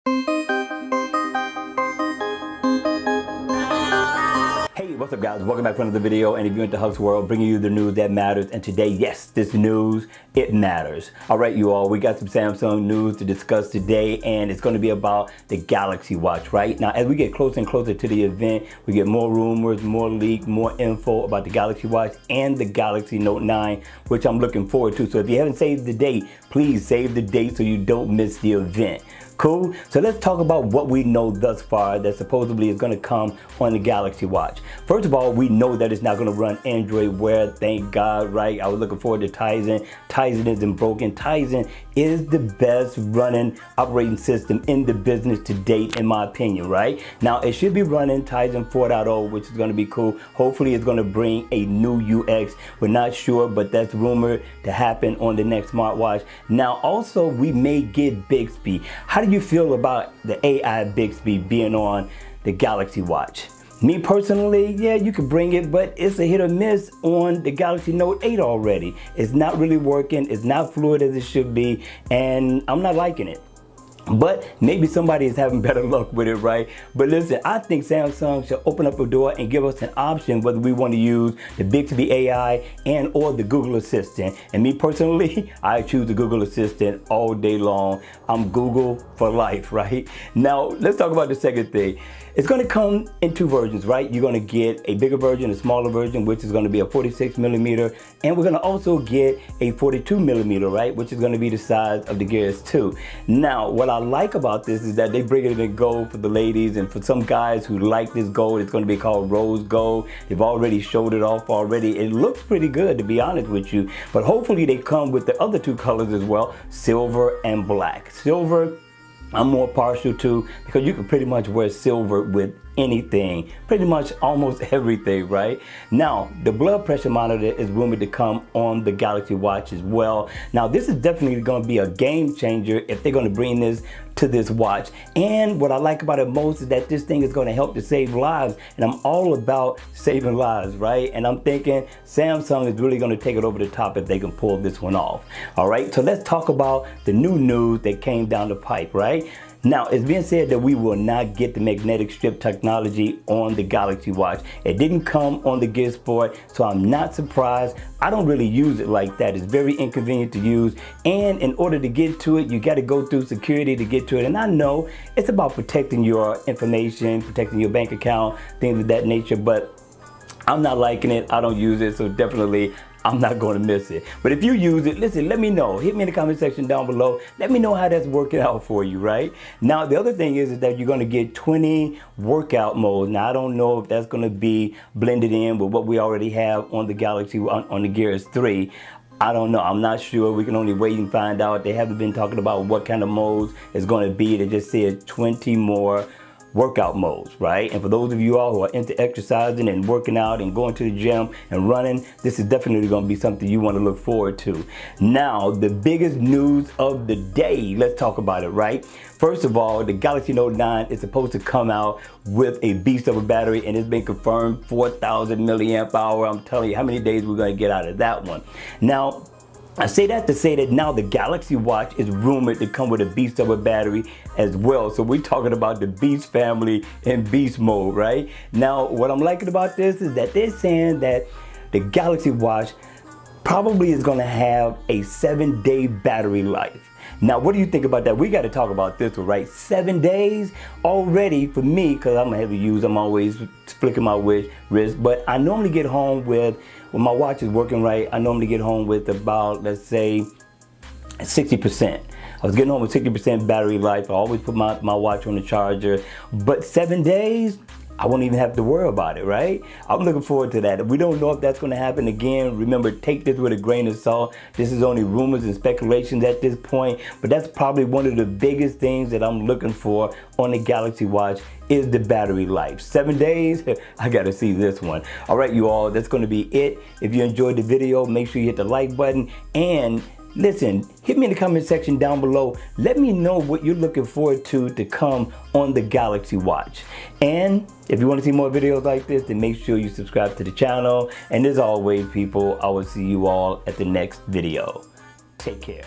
Hey, what's up guys? Welcome back to another video, and if you're into Huck's World, bringing you the news that matters. And today, yes, this news, it matters. All right, you all, we got some Samsung news to discuss today, and it's going to be about the Galaxy Watch, right? Now, as we get closer and closer to the event, we get more rumors, more leaks, more info about the Galaxy Watch and the Galaxy Note 9, which I'm looking forward to. So if you haven't saved the date, please save the date so you don't miss the event. Cool? So let's talk about what we know thus far that supposedly is going to come on the Galaxy Watch. First of all, we know that it's not going to run Android Wear, thank God, right? I was looking forward to Tizen. Tizen isn't broken. Tizen is the best running operating system in the business to date, in my opinion, right? Now, it should be running Tizen 4.0, which is going to be cool. Hopefully, it's going to bring a new UX. We're not sure, but that's rumored to happen on the next smartwatch. Now, also, we may get Bixby. How do you feel about the AI Bixby being on the Galaxy Watch? Me personally, yeah, you could bring it, but it's a hit or miss on the Galaxy Note 8 already. It's not really working, it's not fluid as it should be, and I'm not liking it. But maybe somebody is having better luck with it, right? But listen, I think Samsung should open up a door and give us an option whether we want to use the Bixby AI and or the Google Assistant. And me personally, I choose the Google Assistant all day long. I'm Google for life, right? Now, let's talk about the second thing. It's going to come in two versions, right? You're going to get a bigger version, a smaller version, which is going to be a 46mm, and we're going to also get a 42mm, right? Which is going to be the size of the Gears 2. Now, what I like about this is that they bring it in gold for the ladies, and for some guys who like this gold, it's going to be called rose gold. They've already showed it off already. It looks pretty good, to be honest with you, but hopefully they come with the other two colors as well, silver and black. Silver, I'm more partial to, because you can pretty much wear silver with anything, pretty much almost everything, right? Now, the blood pressure monitor is rumored to come on the Galaxy Watch as well. Now, this is definitely going to be a game changer if they're going to bring this to this watch. And what I like about it most is that this thing is going to help to save lives, and I'm all about saving lives, right? And I'm thinking Samsung is really going to take it over the top if they can pull this one off. All right, so let's talk about the new news that came down the pipe, right? Now, it's being said that we will not get the magnetic strip technology on the Galaxy Watch. It didn't come on the Gear Sport, so I'm not surprised. I don't really use it like that. It's very inconvenient to use, and in order to get to it, you got to go through security to get to it. And I know it's about protecting your information, protecting your bank account, things of that nature, but I'm not liking it. I don't use it, so definitely I'm not going to miss it. But if you use it, listen, let me know. Hit me in the comment section down below. Let me know how that's working out for you, right? Now, the other thing is that you're going to get 20 workout modes. Now, I don't know if that's going to be blended in with what we already have on the Galaxy, on the Gears 3. I don't know. I'm not sure. We can only wait and find out. They haven't been talking about what kind of modes it's going to be. They just said 20 more workout modes, right? And for those of you all who are into exercising and working out and going to the gym and running, this is definitely going to be something you want to look forward to. Now, the biggest news of the day, let's talk about it, right? First of all, the Galaxy Note 9 is supposed to come out with a beast of a battery, and it's been confirmed 4,000 milliamp hour. I'm telling you how many days we're going to get out of that one. Now, I say that to say that now the Galaxy Watch is rumored to come with a beast of a battery as well. So we're talking about the Beast family in beast mode, right? Now, what I'm liking about this is that they're saying that the Galaxy Watch probably is going to have a 7-day battery life. Now, what do you think about that? We got to talk about this one, right? 7 days already for me, because I'm a heavy user. I'm always flicking my wrist, but I normally get home with, when my watch is working right, I normally get home with about, let's say, 60%. I was getting home with 60% battery life. I always put my watch on the charger, but 7 days, I won't even have to worry about it, right? I'm looking forward to that. We don't know if that's going to happen again. Remember, take this with a grain of salt. This is only rumors and speculations at this point, but that's probably one of the biggest things that I'm looking for on the Galaxy Watch is the battery life. 7 days, I gotta see this one. All right, you all, that's gonna be it. If you enjoyed the video, make sure you hit the like button, and listen, hit me in the comment section down below. Let me know what you're looking forward to come on the Galaxy Watch. And if you want to see more videos like this, then make sure you subscribe to the channel. And as always, people, I will see you all at the next video. Take care.